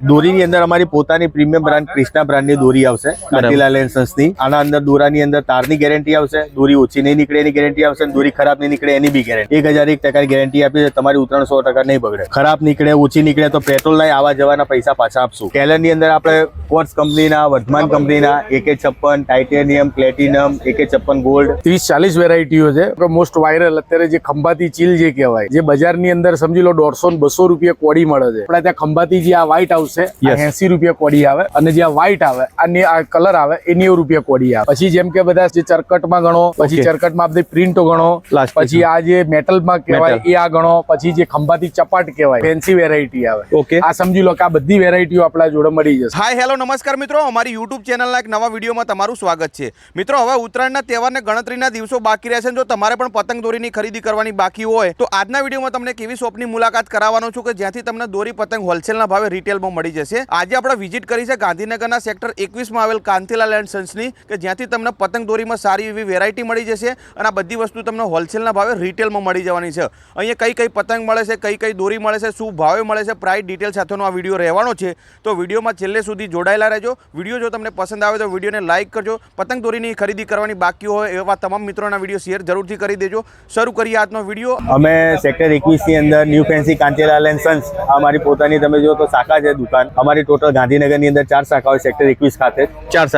દોરીની અંદર અમારી પોતાની પ્રીમિયમ બ્રાન્ડ ક્રિષ્ના બ્રાન્ડની દોરી આવશે કાંતિલાલ એન્ડ સન્સની. આના અંદર દોરાની અંદર તારની ગેરંટી આવશે, દોરી ઓછી નહીં નીકળે એની ગેરંટી આવશે, દોરી ખરાબ નહીં નીકળે એની બી ગેરંટી. 1001% ગેરંટી આપી છે. તમારી ઉતરણ 100% નહીં બગડે. ખરાબ નીકળે ઓછી નીકળે તો પેટ્રોલ ના આવવા જવાના પૈસા પાછા આપશું. કેલરની અંદર આપણે કોર્સ કંપનીના, વર્ધમાન કંપનીના AK56 titanium, platinum, AK56 gold 30-40 વેરાયટીઓ છે. મોસ્ટ વાયરલ અત્યારે જે ખંભાતી ચીલ જે કહેવાય, જે બજારની અંદર સમજી લો 150-200 રૂપિયા કોડી મળે છે. આપણા ત્યાં ખંભાતી જે આ વ્હાઈટ આવશે 80 રૂપિયા કોડી આવે, અને જે આ વ્હાઈટ આવે આ કલર આવે એ 90 રૂપિયા કોડી આવે. પછી જેમ કે બધા જે ચરકટમાં ગણો, પછી ચરકટમાં બધી પ્રિન્ટો ગણો, પછી આ જે મેટલમાં કહેવાય એ આ ગણો, પછી જે ખંભાતી ચપાટ કહેવાય ફેન્સી વેરાયટી આવે. આ સમજી લો કે આ બધી વેરાયટીઓ આપણા જોડે મળી જશે. હાય હેલો નમસ્કાર મિત્રો, અમારી યુટ્યુબ ચેનલના એક નવા વિડીયોમાં તમારું સ્વાગત છે. મિત્રો, હવે ઉત્તરાયણના તહેવારને ગણતરીના દિવસો બાકી રહેશે. જો તમારે પણ પતંગ દોરીની ખરીદી કરવાની બાકી હોય તો આજના વિડીયોમાં તમને કેવી શોપની મુલાકાત કરાવવાનો છું કે જ્યાંથી તમને દોરી પતંગ હોલસેલના ભાવે રિટેલમાં મળી જશે. આજે આપણે વિઝિટ કરી છે ગાંધીનગરના સેક્ટર 21માં આવેલ કાંતિલાલ એન્ડ સન્સની, કે જ્યાંથી તમને પતંગ દોરીમાં સારી એવી વેરાયટી મળી જશે અને આ બધી વસ્તુ તમને હોલસેલના ભાવે રિટેલમાં મળી જવાની છે. અહીંયા કઈ પતંગ મળે છે, કઈ દોરી મળે છે, શું ભાવે મળે છે, પ્રાઇસ ડિટેલ સાથેનો આ વિડીયો રહેવાનો છે. તો વિડીયોમાં છેલ્લે સુધી જોડાયેલા રહેજો. વિડીયો જો તમને પસંદ આવે તો વિડીયોને લાઇક કરજો. પતંગ દોરીની ખરીદી કરવાની બાકી હોય એવા તમામ મિત્રોના વિડીયો શેર જરૂરથી કરી દેજો. શરૂ કરીએ આજનો વિડીયો. અમે સેક્ટર 21 ની અંદર new fancy Kantilal and Sons અમારી પોતાની તમે જો તો શાખા છે દુકાન. અમારી ટોટલ ગાંધીનગરની અંદર 4 શાખા હોય. સેક્ટર 21 ખાતે 4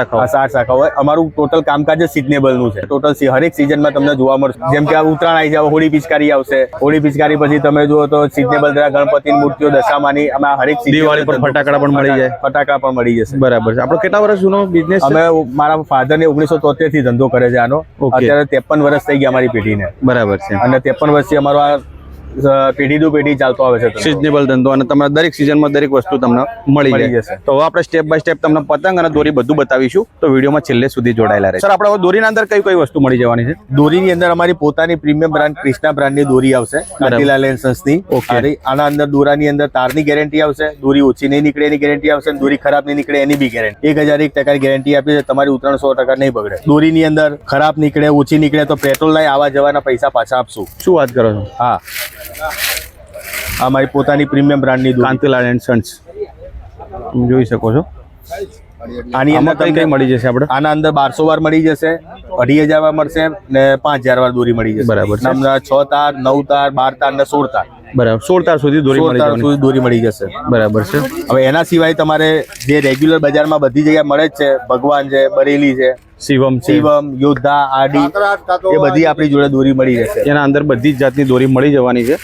શાખા હોય. અમારું ટોટલ કામકાજ જ સિઝનેબલ નું છે. ટોટલ હરેક સિઝનમાં તમને જોવા મળશે. જેમ કે આ ઉત્તરાયણ આવી જાવ, હોળી પિચકારી આવશે. હોળી પિચકારી પછી તમે જુઓ તો સિઝનેબલ ગણપતિની મૂર્તિઓ, દશામાની, અમે હરેક દિવાળી પર ફટાકડા પણ મળી જાય. ફટાકડા પણ મળી જશે. બરાબર છે. આપણો કેટલા વર્ષ જૂનો બિઝનેસ? અમે મારા ફાધરને 1973 થી ધંધો કરે છે આનો. અત્યારે 53 વર્ષ થઈ ગયા અમારી પેઢીને. બરાબર છે. અને 53 વર્ષથી અમારો આ પેઢી ટુ પેઢી ચાલતો આવે છે. સિઝનેબલ ધંધો અને તમારા દરેક સિઝનમાં દરેક વસ્તુ તમને મળી જશે. તો હવે આપણે સ્ટેપ બાય સ્ટેપ તમને પતંગ અને દોરી બધું બતાવીશું. તો વિડીયોમાં છેલ્લે સુધી જોડાયેલા રહે. સર, આપણે દોરીના અંદર કઈ વસ્તુ મળી જવાની છે? દોરીની અંદર અમારી પોતાની પ્રીમિયમ બ્રાન્ડ ક્રિષ્ના બ્રાન્ડની દોરી આવશે કાંતિલાલ એન્ડ સન્સની. આના અંદર દોરાની અંદર તારની ગેરંટી આવશે, દોરી ઓછી નહીં નીકળે એની ગેરંટી આવશે, દોરી ખરાબ નહીં નીકળે એની બી ગેરંટી. 1001% ગેરંટી આપી છે. તમારી ઉતરણ 100% નહીં બગડે. દોરીની અંદર ખરાબ નીકળે ઓછી નીકળે તો પેટ્રોલ ના આવવા જવાના પૈસા પાછા આપશું. શું વાત કરો છો? હા, અમારી પોતાની પ્રીમિયમ બ્રાન્ડની કાંતિલાલ એન્ડ સન્સ જોઈ શકો છો. આની અંદર કઈ મળી જશે આપણે? આના અંદર 1200 વાર મળી જશે, 2500 વાર મળશે ને 5000 વાર દોરી મળી જશે. બરાબર. 6 તાર, 9 તાર, 12 તાર ને 16 તાર. બરાબર. 16 તાર સુધી દોરી મળી જશે. બરાબર છે. હવે એના સિવાય તમારે જે રેગ્યુલર બજારમાં બધી જગ્યાએ મળે જ છે, ભગવાન છે, બરેલી છે, શિવમ, યોદ્ધા, આડી, એ બધી આપણી જોડે દોરી મળી જશે. એના અંદર બધી જ જાતની દોરી મળી જવાની છે.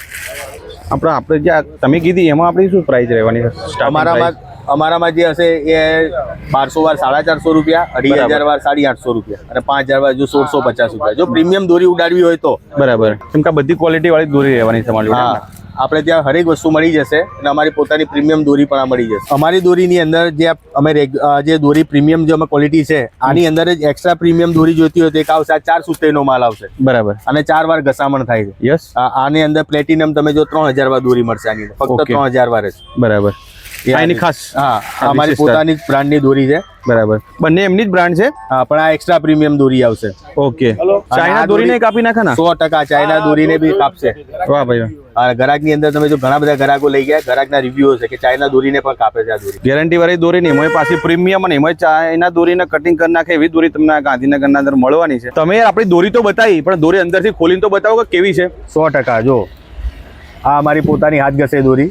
આપણે જે તમે કીધી એમાં આપણી શું પ્રાઇસ રહેવાની છે? અમારામાં જે હશે એ 1200 વાર 450 રૂપિયા, 2500 વાર 850 રૂપિયા અને 5000 વાર જો 1650 રૂપિયા. જો પ્રીમિયમ દોરી ઉડાડવી હોય તો. બરાબર. કેમ કે બધી ક્વોલિટી વાળી દોરી રહેવાની છે અમારી જોડે. આપણે ત્યાં હરેક વસ્તુ મળી જશે અને અમારી પોતાની પ્રીમિયમ દોરી પણ મળી જશે. અમારી દોરીની અંદર જે અમે જે દોરી પ્રીમિયમ જે અમે ક્વોલિટી છે આની અંદર જ એક્સ્ટ્રા પ્રીમિયમ દોરી જોઈતી હોય તો એક આવશે. 4 સુતેનો માલ આવશે. બરાબર. અને 4 વાર ઘસામણ થાય છે. યસ. આની અંદર પ્લેટિનમ તમે જો 3000 વાર દોરી મળશે. આની ફક્ત 3000 વાર જ. બરાબર. એની ખાસ અમારી પોતાની જ બ્રાન્ડની દોરી છે. બરાબર. બંને એમની જ બ્રાન્ડ છે. હા, પણ આ એક્સ્ટ્રા પ્રીમિયમ દોરી આવશે. ઓકે. ચાઇના દોરીને કાપી નાખે ને? 100% ચાઇના દોરીને બી કાપશે. વાહ ભાઈ. ગ્રાહકની અંદર તમે જો ઘણા બધા ગ્રાહકો લઈ ગયા, ગ્રાહકના રિવ્યુ છે કે ચાઇના દોરીને પણ કાપે છે આ દોરી. ગેરંટી વાળી દોરી ને એમાં પાછી પ્રીમિયમ અને એમાં ચાઇના દોરીને કટિંગ કરી નાખે એવી દોરી તમને ગાંધીનગરના અંદર મળવાની છે. તમે આપણી દોરી તો બતાવી, પણ દોરી અંદરથી ખોલીને તો બતાવો કે કેવી છે. 100%. જો આ અમારી પોતાની હાથ ઘસાઈ દોરી,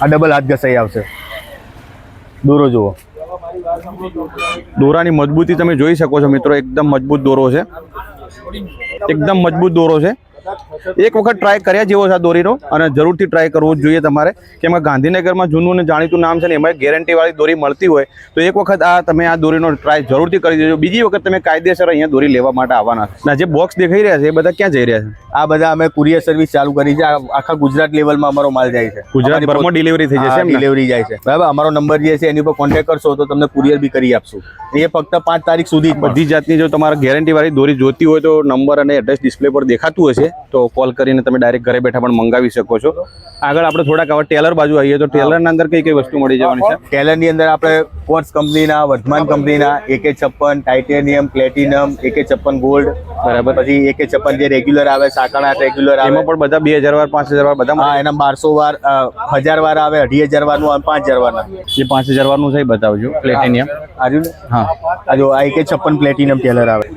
આ ડબલ હાથ ઘસાઈ આવશે. દોરો જુઓ. દોરાની મજબૂતી તમે જોઈ શકો છો મિત્રો. એકદમ મજબૂત દોરો છે. એકદમ મજબૂત દોરો છે. એક વખત ટ્રાય કર્યા જેવો છે આ દોરીનો અને જરૂરથી ટ્રાય કરવો જ જોઈએ તમારે. કેમ કે ગાંધીનગરમાં જૂનું ને જાણીતું નામ છે ને એમાં ગેરંટી વાળી દોરી મળતી હોય તો એક વખત તમે આ દોરીનો ટ્રાય જરૂરથી કરી દેજો. બીજી વખત તમે કાયદેસર અહીંયા દોરી લેવા માટે આવવાના. ના, જે બોક્સ દેખાઈ રહ્યા છે એ બધા ક્યાં જઈ રહ્યા છે? આ બધા અમે કુરિયર સર્વિસ ચાલુ કરી છે. આખા ગુજરાત લેવલમાં અમારો માલ જાય છે. ગુજરાતભરમાં ડિલિવરી થઈ જશે. ડિલિવરી જાય છે. બરાબર. અમારો નંબર જે છે એની ઉપર કોન્ટેક્ટ કરશો તો તમને કુરિયર બી કરી આપશું. એ ફક્ત 5 તારીખ સુધી બધી જાતની જો તમારે ગેરંટી વાળી દોરી જોતી હોય તો નંબર અને એડ્રેસ ડિસ્પ્લે પર દેખાતું હશે. તો કોલ કરીને તમે ડાયરેક્ટ ઘરે બેઠા પણ મંગાવી શકો છો. આગળ આપણે થોડાક હવે ટેલર બાજુ આવીએ તો ટેલરના અંદર કઈ કઈ વસ્તુ મળી જવાની છે? ટેલર ની અંદર આપણે કોર્સ કંપનીના, વર્ધમાન કંપનીના AK56 titanium, platinum, AK56 gold, બરાબર. પછી AK56 જે રેગ્યુલર આવે, સાંકળા રેગ્યુલર આવે, એમાં પણ બધા 2000 વાર 5000 વાર બધા હા એના 1200 વાર 1000 વાર આવે, 2500 વારનું અને 5000 વારના. જે 5000 વારનું છે એ બતાવજો. પ્લેટિનિયમ આજુ ને હા, આ જો આ AK56 પ્લેટિનમ ટેલર આવે.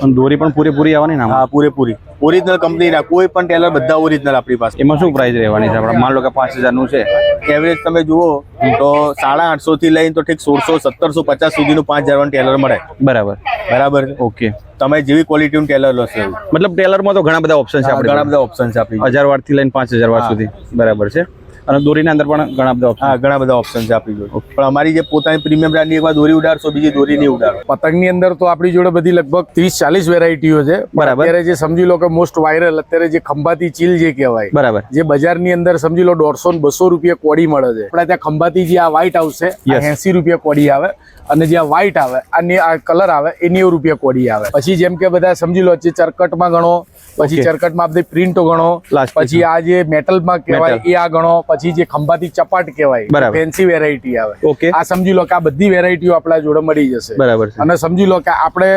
અને દોરી પણ પૂરેપૂરી આવવાની ને આમાં? હા પૂરેપૂરી ઓરિજિનલ કંપનીના, કોઈ પણ ટેલર બધા ઓરિજિનલ આપણી પાસે. એમાં શું પ્રાઇસ રહેવાની છે આપણે? માન લો કે 5000 નું છે, એવરેજ તમે જુઓ તો 850 થી લઈને તો ઠીક 1600 1750 સુધીનું 5000 વાળું ટેલર મળે. બરાબર બરાબર છે. ઓકે. તમે જેવી ક્વોલિટીનું ટેલર લો છો મતલબ ટેલરમાં તો ઘણા બધા ઓપ્શન છે આપણે, ઘણા બધા ઓપ્શન છે આપણી 1000 વાર થી લઈને 5000 વાર સુધી. બરાબર છે. અને દોરીના અંદર પણ ઘણા બધા હા ઓપ્શન. ઘણા બધા ઓપ્શન છે આપણી જોડે. પણ અમારી જે પોતાની પ્રીમિયમ બ્રાન્ડની એકવાર દોરી ઉડાડશો, બીજી દોરી નહીં ઉડાડો. પતંગની અંદર તો આપણી જોડે બધી લગભગ 30-40 વેરાયટીઓ છે. બરાબર. અત્યારે જે સમજી લો કે મોસ્ટ વાયરલ અત્યારે જે ખંભાતી ચીલ જે કહેવાય, બરાબર. જે બજારની અંદર સમજી લો 150 ને 200 રૂપિયા કોડી મળે છે. આપણે ત્યાં ખંભાતી જે આ વ્હાઈટ આવશે, Yes. 80 રૂપિયા કોડી આવે. અને જે આ વ્હાઈટ આવે, આ કલર આવે એ 90 રૂપિયા કોડી આવે. પછી જેમ કે બધા સમજી લો જે ચરકટમાં ગણો, પછી Okay. ચરકટમાં બધી પ્રિન્ટો ગણો, Last પછી આ જે મેટલમાં કહેવાય Metal. એ આ ગણો, પછી જે ખંભાતી ચપાટ કહેવાય, બરાબર. ફેન્સી વેરાયટી આવે. ઓકે. આ સમજી લો કે આ બધી વેરાયટીઓ આપણા જોડે મળી જશે. બરાબર છે. અને સમજી લો કે આપણે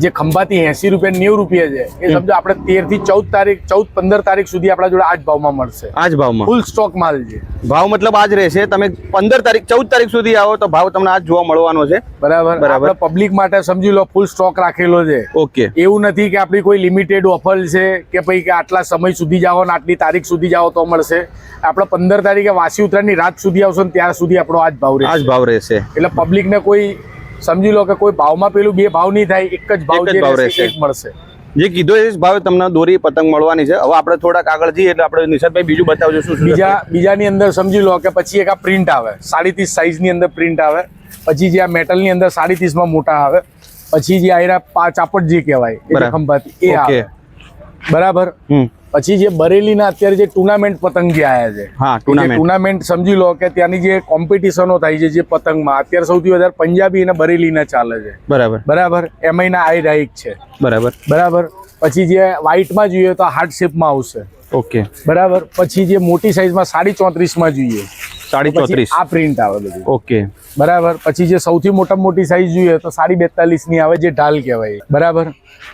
જે ખંભાતી 80 રૂપિયા 90 રૂપિયા છે એ સમજો આપણે 13 થી 14 તારીખ સુધી આપણા જોડે આ જ ભાવમાં મળશે. આ જ ભાવમાં ફૂલ સ્ટોક માલ છે. ભાવ મતલબ આ જ રહેશે. તમે 14 તારીખ સુધી આવો તો ભાવ તમને આ જ જોવા મળવાનો છે. બરાબર. બરાબર. આપણે પબ્લિક માટે સમજી લો ફૂલ સ્ટોક રાખેલો છે. ઓકે. એવું નથી કે આપણી કોઈ લિમિટેડ ઓફર છે કે ભાઈ કે આટલા સમય સુધી જાઓ ને આટલી તારીખ સુધી જાઓ તો મળશે. આપણે 15 તારીખે વાસી ઉત્તરાયણની રાત સુધી આવશો ને ત્યાં સુધી આપણો આ જ ભાવ આ જ રહેશે. ભાવ રહેશે. એટલે પબ્લિકને કોઈ સમજી લો કે કોઈ ભાવમાં પેલું બે ભાવ નહીં થાય, એક જ ભાવ એક જ જે ભાવ રહેશે રહેશે. એ જ મળશે. જે કીધો એ જ ભાવે તમને દોરી પતંગ મળવાની છે. હવે આપણે થોડાક આગળ જઈએ એટલે આપણે નિશાંતભાઈ બીજું બતાવજો શું શું છે. બીજાની અંદર સમજી લો કે પછી એક આ પ્રિન્ટ આવે 30.5 સાઈઝની અંદર પ્રિન્ટ આવે. પછી જે આ મેટલની અંદર 30.5 માં મોટા આવે. પછી જે આયરા ચાપટ જે કહેવાય એ જે બરાબર. ખંભાતી એ ઓકે. આવે. બરાબર. પછી જે બરેલીના અત્યારે જે ટુર્નામેન્ટ પતંગ જે આવ્યા છે, હા, એ જે ટુર્નામેન્ટ. ટુર્નામેન્ટ સમજી લો કે ત્યાંની જે કોમ્પિટિશનો થાય છે જે પતંગમાં અત્યારે સૌથી વધારે પંજાબી અને બરેલીના ચાલે છે. બરાબર. બરાબર. એમાંયના આયરા એક છે. બરાબર. બરાબર. પછી જે વ્હાઈટમાં જોઈએ તો હાર્ટ શેપમાં આવશે. ઓકે. બરાબર. પછી જે મોટી સાઈઝમાં 34.5 માં જોઈએ 34.5. આ પ્રિન્ટ આવે બધું. ઓકે. બરાબર. પછી જે સૌથી મોટામાં મોટી સાઈઝ જોઈએ તો 42.5 ની આવે જે ઢાલ કહેવાય. બરાબર.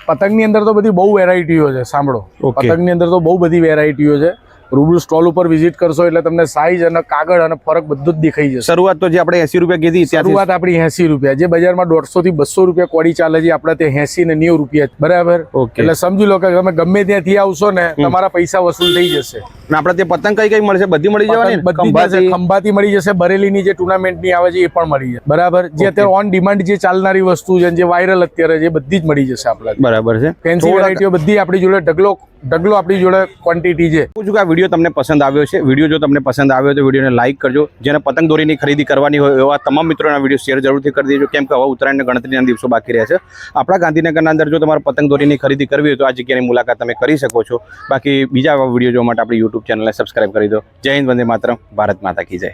પતંગની અંદર તો બધી બહુ વેરાયટીઓ છે. સાંભળો, Okay. પતંગની અંદર તો બહુ બધી વેરાયટીઓ છે. રૂબરૂ સ્ટોલ ઉપર વિઝિટ કરશો એટલે તમને સાઈઝ અને કાગળ અને ફરક બધું જ દેખાઈ જશે. શરૂઆત તો જે આપણે 80 રૂપિયા કીધી ત્યાંથી શરૂઆત આપણી 80 રૂપિયા, જે બજારમાં 150 થી 200 રૂપિયા કોડી ચાલે છે, આપણે તે 80 ને 90 રૂપિયા જ. બરાબર. Okay. એટલે સમજી લો કે તમે ગમે ત્યાંથી આવશો ને તમારા પૈસા વસૂલ થઈ જશે. અને આપણે તે પતંગ કઈ કઈ મળશે? બધી મળી જવાની ને? બધી જ મળશે. ખંભાતી મળી જશે, બરેલીની જે ટુર્નામેન્ટની આવે છે એ પણ મળી જશે. બરાબર. જે અત્યારે ઓન ડિમાન્ડ જે ચાલનારી વસ્તુ છે, જે વાયરલ અત્યારે છે, એ બધી જ મળી જશે આપણે. બરાબર છે. ફેન્સી વેરાયટીઓ બધી આપણી જોડે ઢગલો આપણી જોડે ક્વોન્ટિટી છે. પૂછું કે આ વિડીયો તમને પસંદ આવ્યો છે. વિડીયો જો તમને પસંદ આવ્યો તો વિડીયોને લાઈક કરજો. જેને પતંગ દોરીની ખરીદી કરવાની હોય એવા તમામ મિત્રોના વિડીયો શેર જરૂરથી કરી દેજો. કેમ કે હવે ઉત્તરાયણના ગણતરીના દિવસો બાકી રહ્યા છે. આપણા ગાંધીનગરના અંદર જો તમારે પતંગ દોરીની ખરીદી કરવી હોય તો આ જગ્યાની મુલાકાત તમે કરી શકો છો. બાકી બીજા વિડીયો જોવા માટે આપણી યુટ્યુબ ચેનલને સબસ્ક્રાઇબ કરી દો. જય હિન્દ, વંદે માતરમ, ભારત માતા કી જય.